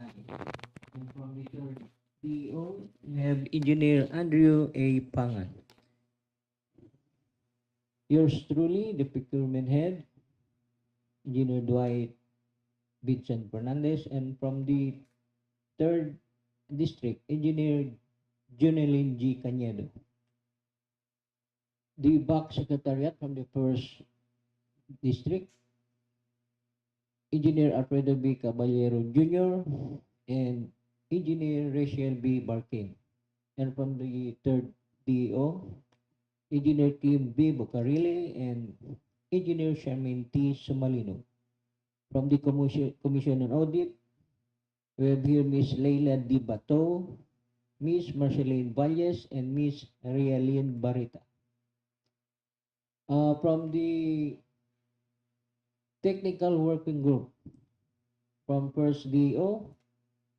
And from the third DEO, we have Engineer Andrew A. Pangan. Yours truly, the Procurement Head, Engineer Dwight Vincent Fernandez, and from the third district, Engineer Junelin G. Cañedo. The back secretariat from the first district, Engineer Alfredo B. Caballero Jr. and Engineer Rachel B. Barkin. And from the third DEO, Engineer Kim B. Bucarile and Engineer Charmaine T. Sumalino. From the Commission on Audit, we have here Ms. Leila D. Bato, Ms. Marceline Valles, and Ms. Rialyn Barita. From the Technical Working Group, from first DEO,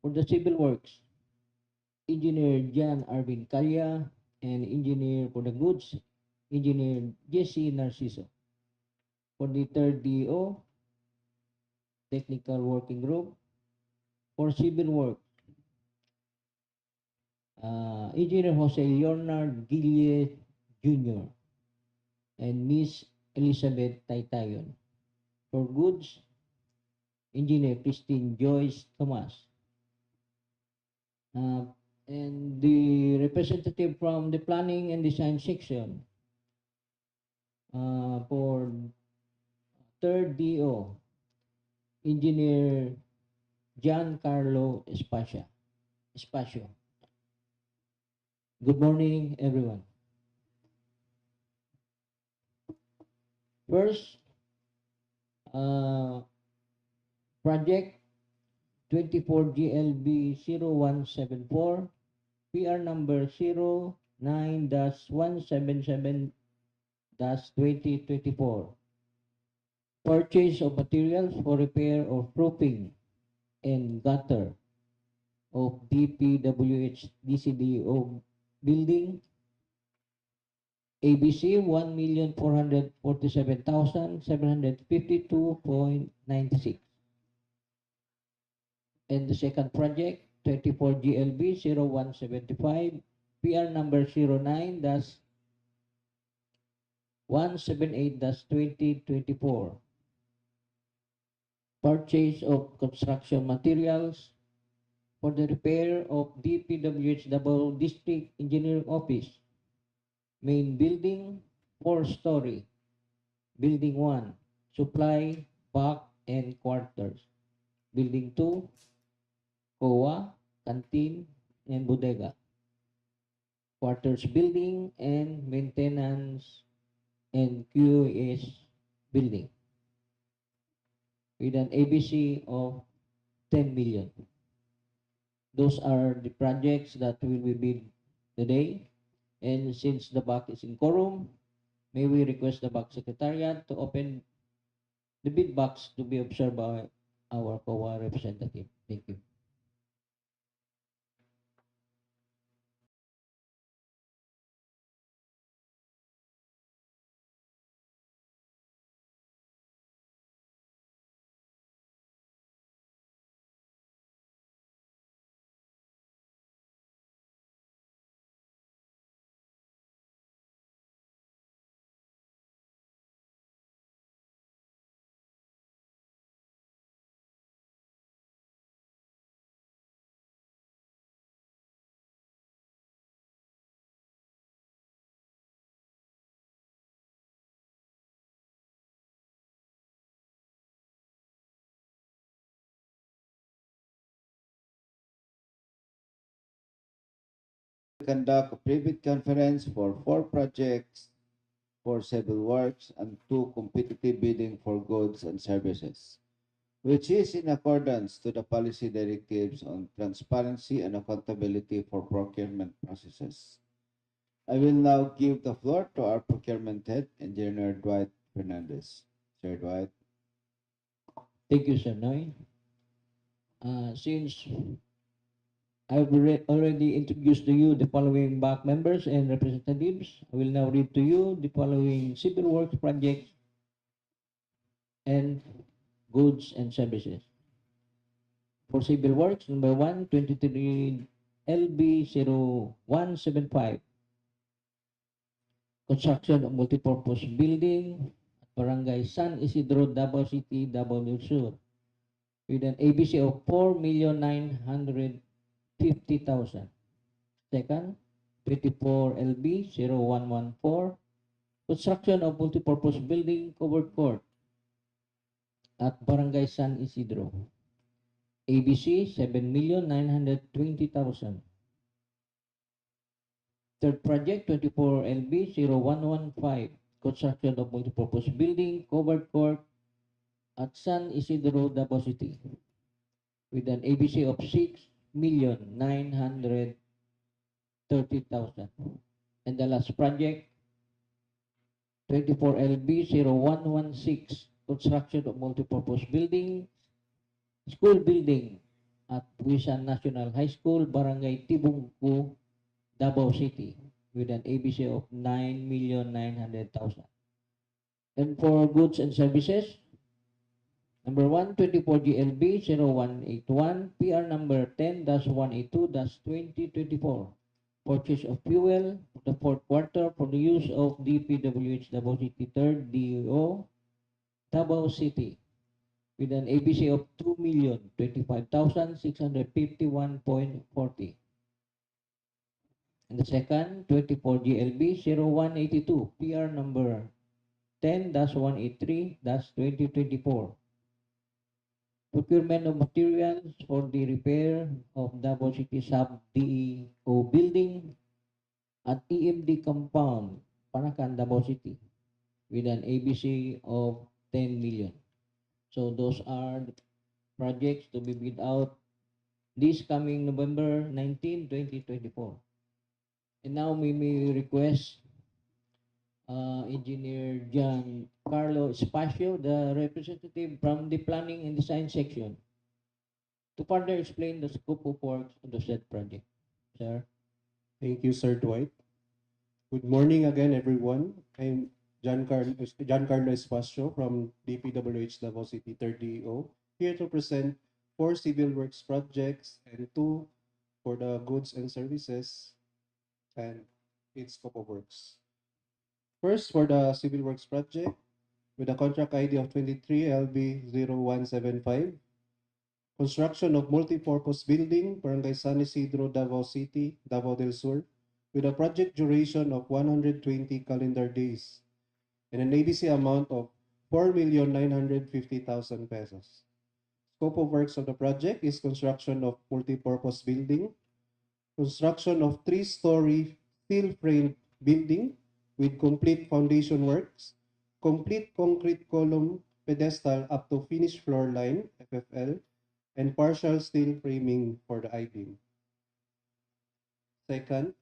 for the Civil Works, Engineer Jan Arvin Calya, and Engineer for the Goods, Engineer Jesse Narciso. For the third DEO, Technical Working Group, for Civil Works, Engineer Jose Leonard Guille Jr. and Miss Elizabeth Taytayon. For Goods, Engineer Christine Joyce Thomas. And the representative from the Planning and Design section for third DO, Engineer Giancarlo Espacio. Good morning, everyone. First, project 24 GLB 0174, PR number 09-177-2024. Purchase of materials for repair of roofing and gutter of DPWH-DCDEO building ABC 1,447,752.96. And the second project 24 GLB 0175, PR number 09-178-2024. Purchase of construction materials for the repair of DPWH Davao District Engineering Office. Main building, 4-story. Building 1, supply, back, and quarters. Building 2, COA, Canteen, and Bodega. Quarters building and maintenance and QS building. With an ABC of 10 million. Those are the projects that will be bid today. And since the BAC is in quorum, may we request the BAC Secretariat to open the bid box to be observed by our COA representative. Thank you. Conduct a private conference for 4 projects for civil works and 2 competitive bidding for goods and services, which is in accordance to the policy directives on transparency and accountability for procurement processes. I will now give the floor to our procurement head, Engineer Dwight Fernandez. Sir Dwight. Thank you, Sir Noy. Since I've already introduced to you the following BAC members and representatives, I will now read to you the following civil works projects and goods and services. For civil works, number 1, 23 LB 0175. Construction of multipurpose building at Barangay San Isidro, Davao City, Davao del Sur, with an ABC of 4,950,000. Second, 24 LB 0114. Construction of multipurpose building covered court at Barangay San Isidro. ABC 7,920,000. Third project 24 LB 0115. Construction of multipurpose building covered court at San Isidro, Davao City, with an ABC of 6,930,000. And the last project 24 LB 0116. Construction of multipurpose building, school building at Buhisan National High School, Brgy.Tibungco, Davao City, with an ABC of 9,900,000. And for goods and services, number 1, 24 GLB 0181, PR number 10-182-2024. Purchase of fuel for the fourth quarter for the use of DPWH Davao City 3rd DEO, Davao City, with an ABC of 2,025,651.40. And the second, 24 GLB 0182, PR number 10-183-2024. Procurement of materials for the repair of Davao City Sub-DEO building at EMD compound, Panakan, Davao City, with an ABC of 10 million. So those are the projects to be bid out this coming November 19, 2024. And now we may request Engineer Giancarlo Espacio, the representative from the Planning and Design section, to further explain the scope of works of the said project. Sir. Thank you, Sir Dwight. Good morning again, everyone. I'm Giancarlo Espacio from DPWH Davao City 3rd DEO, here to present 4 civil works projects and 2 for the goods and services and its scope of works. First, for the civil works project, with a contract ID of 23 LB 0175, construction of multipurpose building, Barangay San Isidro, Davao City, Davao del Sur, with a project duration of 120 calendar days and an ABC amount of 4,950,000 pesos. Scope of works of the project is construction of multipurpose building, construction of 3-story steel frame building with complete foundation works, complete concrete column pedestal up to finished floor line, FFL, and partial steel framing for the I-beam. Second,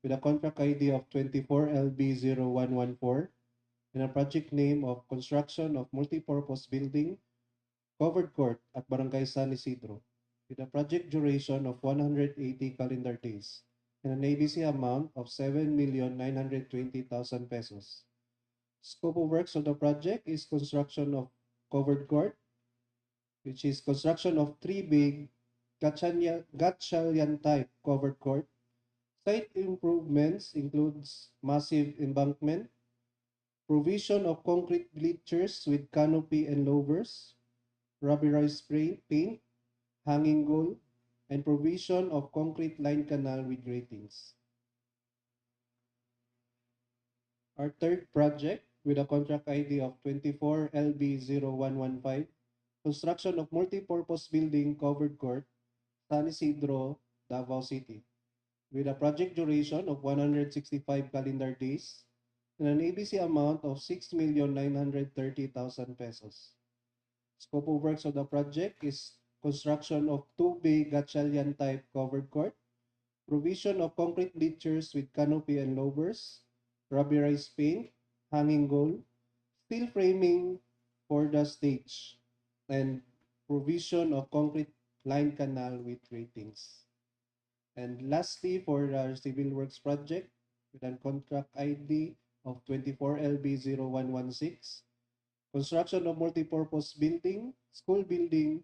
with a contract ID of 24 LB 0114 and a project name of construction of multipurpose building, covered court at Barangay San Isidro, with a project duration of 180 calendar days and an ABC amount of 7,920,000 pesos. Scope of works of the project is construction of covered court, which is construction of 3 big Gatchalian type covered court. Site improvements includes massive embankment, provision of concrete bleachers with canopy and louvers, rubberized paint, hanging goal, and provision of concrete line canal with gratings. Our third project, with a contract ID of 24 LB 0115, construction of multipurpose building covered court, San Isidro, Davao City, with a project duration of 165 calendar days and an ABC amount of 6,930,000 pesos. Scope of works of the project is construction of 2 big Gatchalian type covered court, provision of concrete bleachers with canopy and louvers, rubberized paint, hanging goal, steel framing for the stage, and provision of concrete line canal with gratings. And lastly, for our civil works project, with a contract ID of 24 LB 0116, construction of multipurpose building, school building,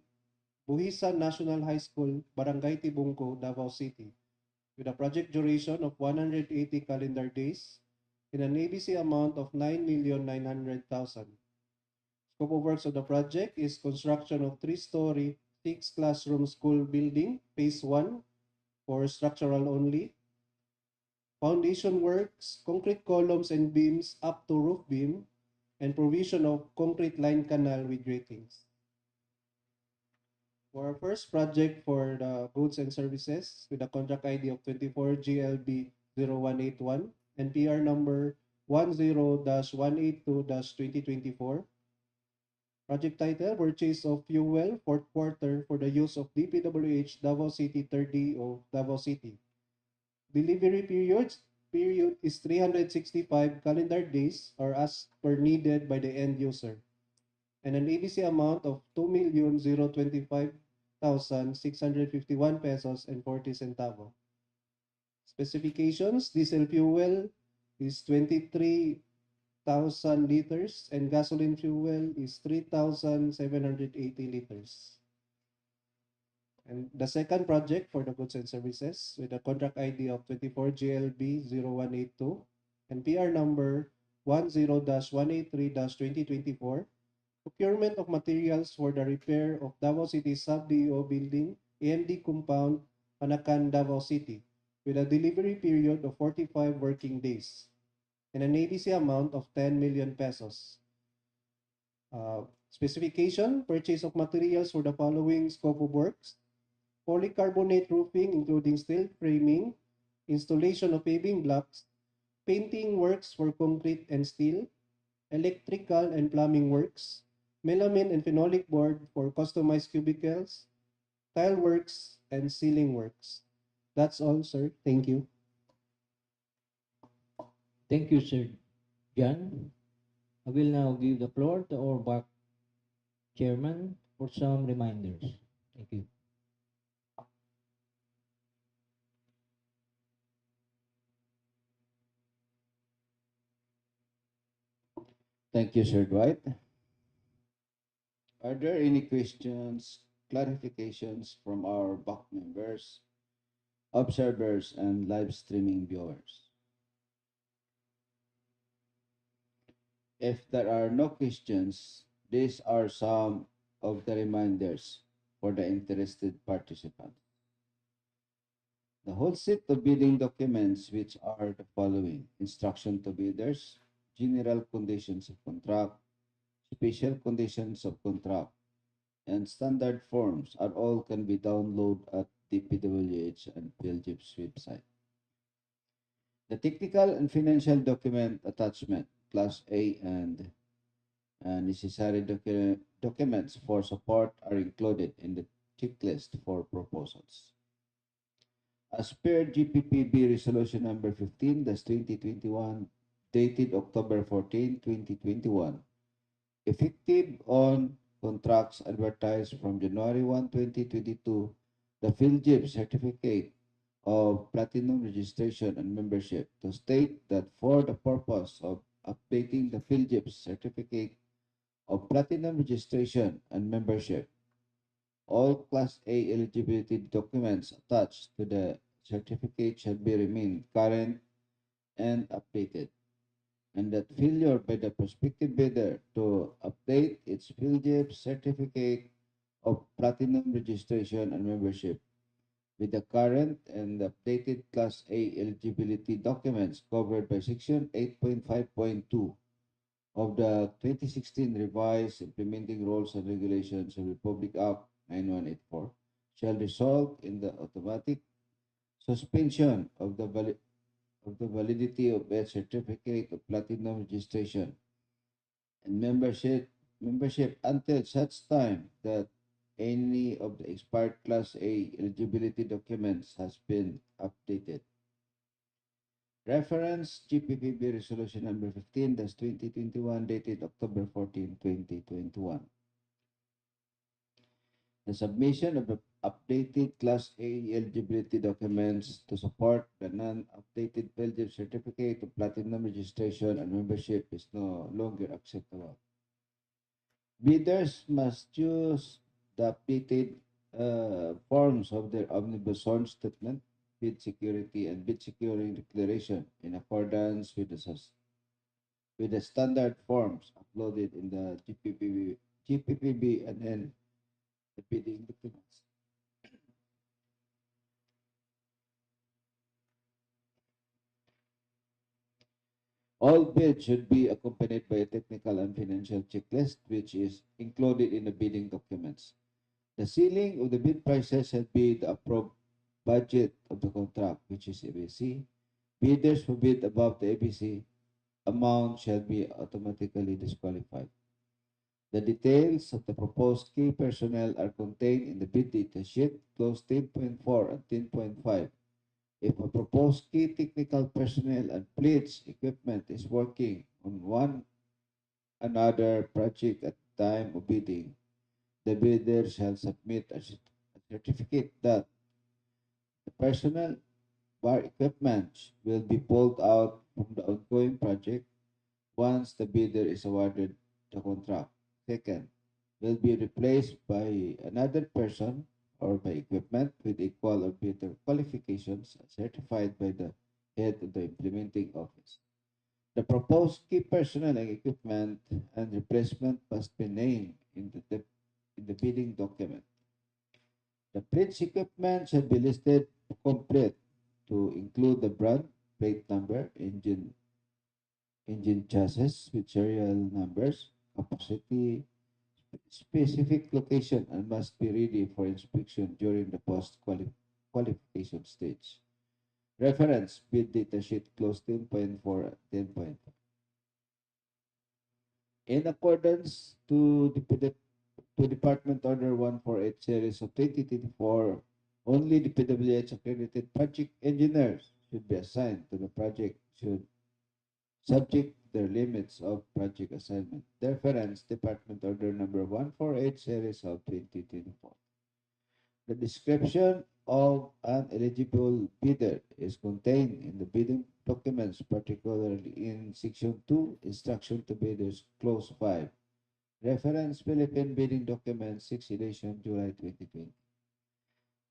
Buhisan National High School, Barangay-Tibungco, Davao City, with a project duration of 180 calendar days in an ABC amount of 9,900,000. Scope of works of the project is construction of 3-story, 6-classroom school building, phase 1, for structural only. Foundation works, concrete columns and beams up to roof beam, and provision of concrete line canal with gratings. For our first project for the goods and services with a contract ID of 24 GLB 0181 and PR number 10-182-2024. Project title, Purchase of Fuel, Fourth Quarter for the use of DPWH Davao City 3rd DEO, Davao City. Delivery period is 365 calendar days or as per needed by the end user. And an ABC amount of 2,025,651 pesos and 40 centavos. Specifications, diesel fuel is 23,000 liters and gasoline fuel is 3,780 liters. And the second project for the goods and services with a contract ID of 24 GLB 0182 and PR number 10-183-2024. Procurement of materials for the repair of Davao City Sub-DEO building, AMD compound, Panacan, Davao City, with a delivery period of 45 working days and an ABC amount of 10 million pesos. Specification, purchase of materials for the following scope of works: polycarbonate roofing including steel framing, installation of paving blocks, painting works for concrete and steel, electrical and plumbing works, melamine and phenolic board for customized cubicles, tile works, and ceiling works. That's all, sir. Thank you. Thank you, Sir John. I will now give the floor to our back chairman for some reminders. Thank you. Thank you, Sir Dwight. Are there any questions, clarifications from our back members, observers, and live streaming viewers? If there are no questions, these are some of the reminders for the interested participants. The whole set of bidding documents, which are the following: instruction to bidders, general conditions of contract, special conditions of contract, and standard forms are all can be downloaded at DPWH and Bldg's website. The technical and financial document attachment, Class A and necessary documents for support are included in the checklist for proposals. As per GPPB Resolution Number 15-2021, dated October 14, 2021, effective on contracts advertised from January 1, 2022, the Bldg certificate of platinum registration and membership to state that for the purpose of updating the Bldg certificate of platinum registration and membership, all Class A eligibility documents attached to the certificate shall be remain current and updated, and that failure by the prospective bidder to update its Bldg certificate of platinum registration and membership with the current and updated Class A eligibility documents covered by Section 8.5.2 of the 2016 Revised Implementing Rules and Regulations of Republic Act 9184 shall result in the automatic suspension of the validity of its certificate of platinum registration and membership until such time that any of the expired Class A eligibility documents has been updated. Reference GPPB Resolution Number 15-2021 dated October 14, 2021. The submission of the updated Class A eligibility documents to support the non-updated Bldg certificate of platinum registration and membership is no longer acceptable. Bidders must choose the updated forms of their omnibus horn statement, bid security, and bid securing declaration in accordance with the standard forms uploaded in the GPPB and then the bidding documents. All bids should be accompanied by a technical and financial checklist, which is included in the bidding documents. The ceiling of the bid prices shall be the approved budget of the contract, which is ABC. Bidders who bid above the ABC amount shall be automatically disqualified. The details of the proposed key personnel are contained in the bid data sheet, clause 10.4 and 10.5. If a proposed key technical personnel and pledged equipment is working on one another project at the time of bidding, the bidder shall submit a certificate that the personnel bar equipment will be pulled out from the ongoing project once the bidder is awarded the contract. Second, will be replaced by another person or by equipment with equal or better qualifications certified by the head of the implementing office. The proposed key personnel and equipment and replacement must be named in the bidding document. The pledged equipment shall be listed complete to include the brand, plate number, engine chassis with serial numbers, capacity, specific location, and must be ready for inspection during the post-qualification stage. Reference bid data sheet clause 10.4 and 10.5. In accordance to Department Order 148 Series of 2024, only the DPWH accredited project engineers should be assigned to the project should subject their limits of project assignment. Reference Department Order Number 148 Series of 2024. The description of an eligible bidder is contained in the bidding documents, particularly in Section 2, Instruction to Bidders, Clause 5. Reference Philippine Bidding Document 6 edition, July 2020.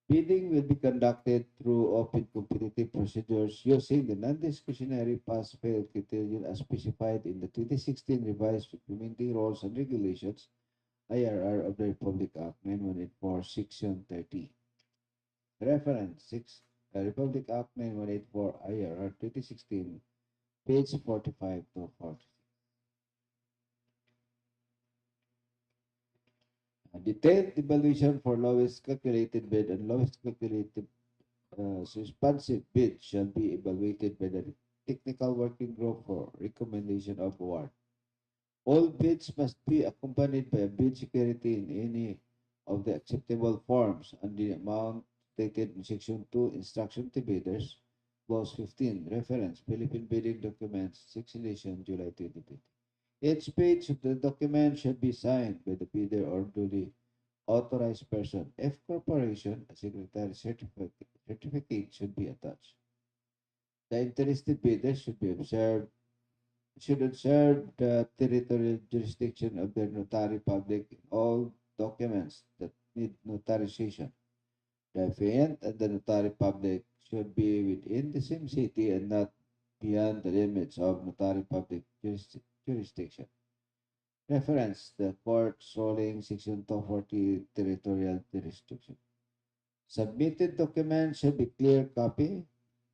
Bidding will be conducted through open competitive procedures using the non-discretionary pass-fail criterion as specified in the 2016 Revised Implementing Rules and Regulations, IRR of the Republic Act 9184, Section 30. Reference 6, Republic Act 9184, IRR 2016, page 45 to 46. A detailed evaluation for lowest calculated bid and lowest calculated responsive bid shall be evaluated by the technical working group for recommendation of award. All bids must be accompanied by a bid security in any of the acceptable forms and the amount stated in Section 2, Instruction to Bidders, Clause 15, Reference, Philippine Bidding Documents, 6 edition, July 2020. Each page of the document should be signed by the bidder or duly authorized person. If corporation, a secretary certificate should be attached. The interested bidder should observe the territorial jurisdiction of their notary public in all documents that need notarization. The affiant and the notary public should be within the same city and not beyond the limits of notary public jurisdiction. Reference the court's ruling, Section 240, territorial jurisdiction. Submitted documents should be clear copy,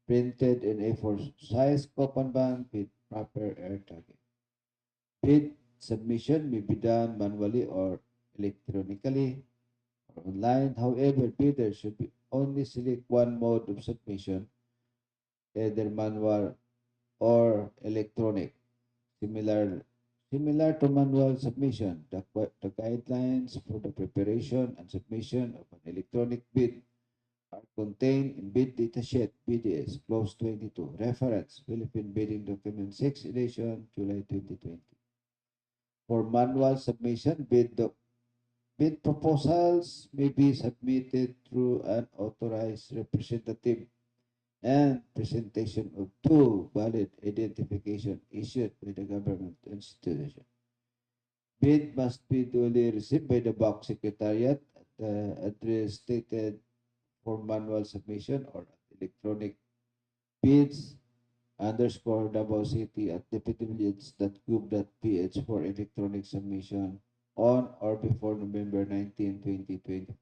printed in A4 size coupon band with proper air tagging. Bid submission may be done manually or electronically or online. However, bidders should only select one mode of submission, either manual or electronic. Similar to manual submission, the guidelines for the preparation and submission of an electronic bid are contained in Bid Data Sheet, BDS, Clause 22, Reference, Philippine Bidding Document 6 edition, July 2020. For manual submission, bid proposals may be submitted through an authorized representative and presentation of 2 valid identification issued by the government institution. Bid must be duly received by the box secretariat the address stated for manual submission or electronic bids underscore Davao City at dpwh.gov.ph for electronic submission on or before November 19, 2024.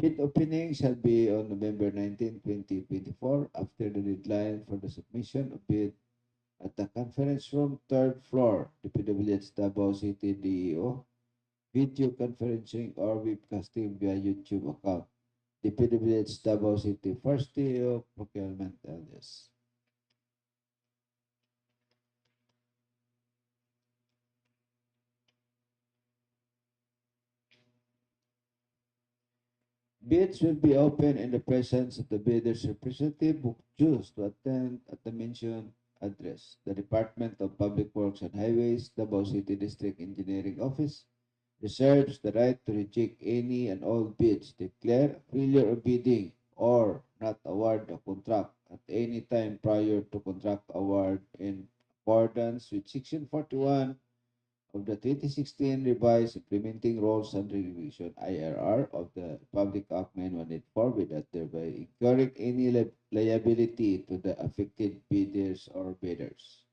Bid opening shall be on November 19, 2024 after the deadline for the submission of bid at the conference room, third floor, DPWH Davao City DEO, video conferencing or webcasting via YouTube account, DPWH Davao City First DEO Procurement LS. Bids will be open in the presence of the bidder's representative who choose to attend at the mentioned address. The Department of Public Works and Highways, Davao City District Engineering Office, reserves the right to reject any and all bids, declare failure of bidding, or not award a contract at any time prior to contract award in accordance with Section 41 of the 2016 Revised Implementing Rules and Regulation (IRR) of the Public Act 9184 without thereby incurring any liability to the affected bidders or bidders.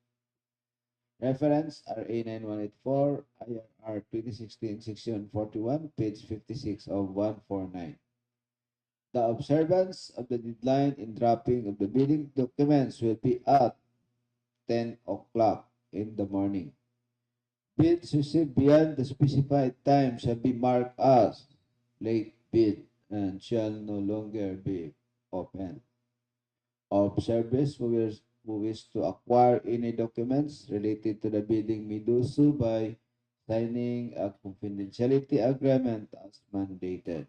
Reference RA 9184, IRR 2016, Section 41, page 56 of 149. The observance of the deadline in dropping of the bidding documents will be at 10 o'clock in the morning. Bids received beyond the specified time shall be marked as late bid and shall no longer be open. Observers who wish to acquire any documents related to the bidding may do so by signing a confidentiality agreement as mandated.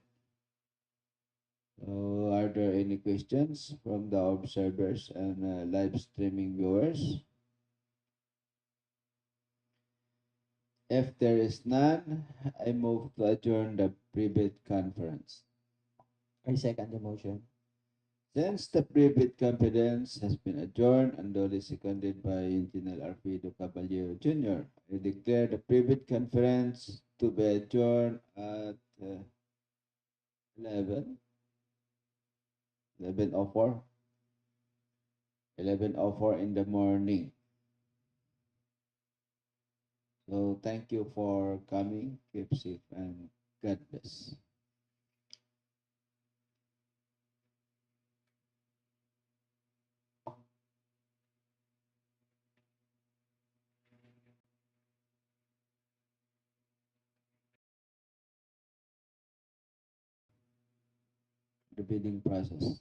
So, are there any questions from the observers and live streaming viewers? If there is none, I move to adjourn the pre-bid conference. I second the motion. Since the pre-bid conference has been adjourned and duly seconded by Engineer Arpido Caballero Jr., I declare the pre-bid conference to be adjourned at 11:04 in the morning. So thank you for coming. Keep safe and God bless. The bidding process.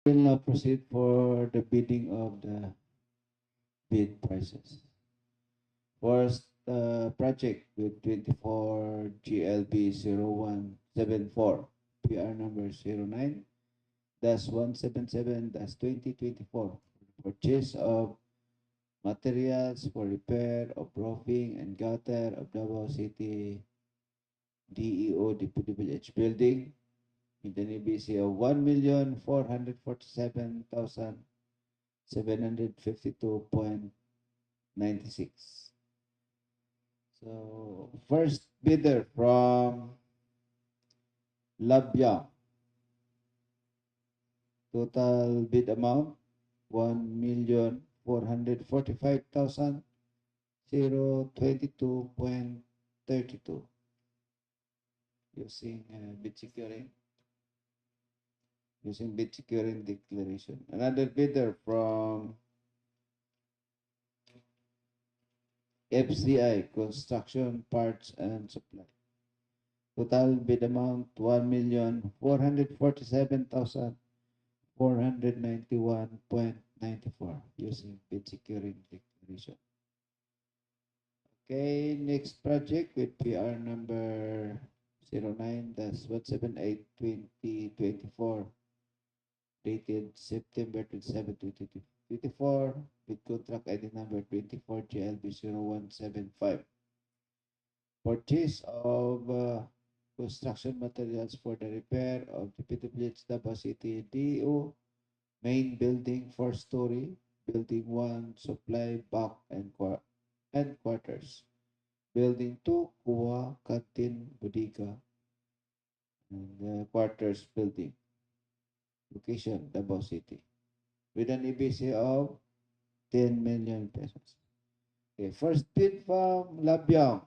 We'll now proceed for the bidding of the bid prices. First project with 24 GLB 0174, PR number 09-177-2024, purchase of materials for repair of roofing and gutter of Davao City DEO DPWH building with an EBC of 1,447,752.96. So first bidder from Labia. Total bid amount 1,445,022.32 using bid securing declaration. Another bidder from FCI Construction Parts and Supply. Total bid amount 1,447,491.94 using bid securing declaration. Okay, next project with PR number 09-178-2024, dated September 27, 2024, with contract ID number 24 GLB 0175. Purchase of construction materials for the repair of the DPWH Davao City DEO main building 4-story, building 1 supply box and quarters, building 2 kuwa canteen bodega, and quarters building, location Davao City, with an EBC of 10 million pesos. Okay, first bid from Labyang.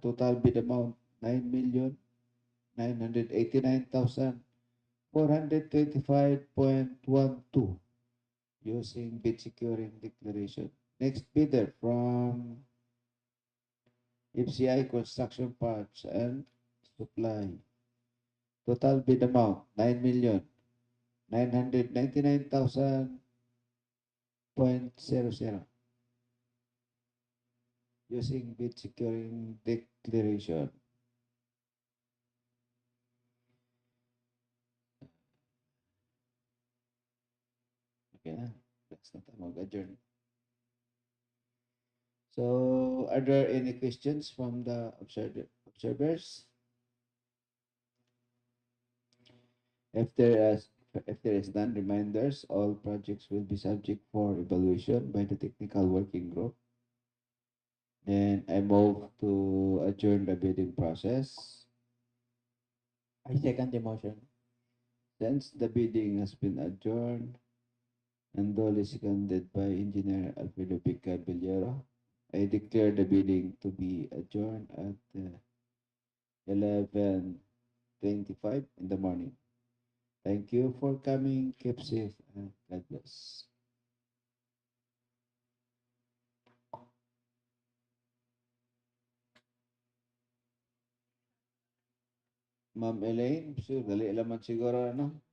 Total bid amount 9,989,425.12 using bid securing declaration. Next bidder from FCI Construction Parts and Supply. Total bid amount 9,999,000.00 using bid securing declaration. Okay na. That's na tayo mag-adjourn. So, are there any questions from the observers? If there is none, reminders, all projects will be subject for evaluation by the technical working group. Then I move to adjourn the bidding process. I second the motion. Since the bidding has been adjourned and duly seconded by Engineer Alfredo Pica Villero, I declare the bidding to be adjourned at 11:25 in the morning. Thank you for coming. Keep safe and God bless. Ma'am Elaine, sure, dali laman siguro, ano?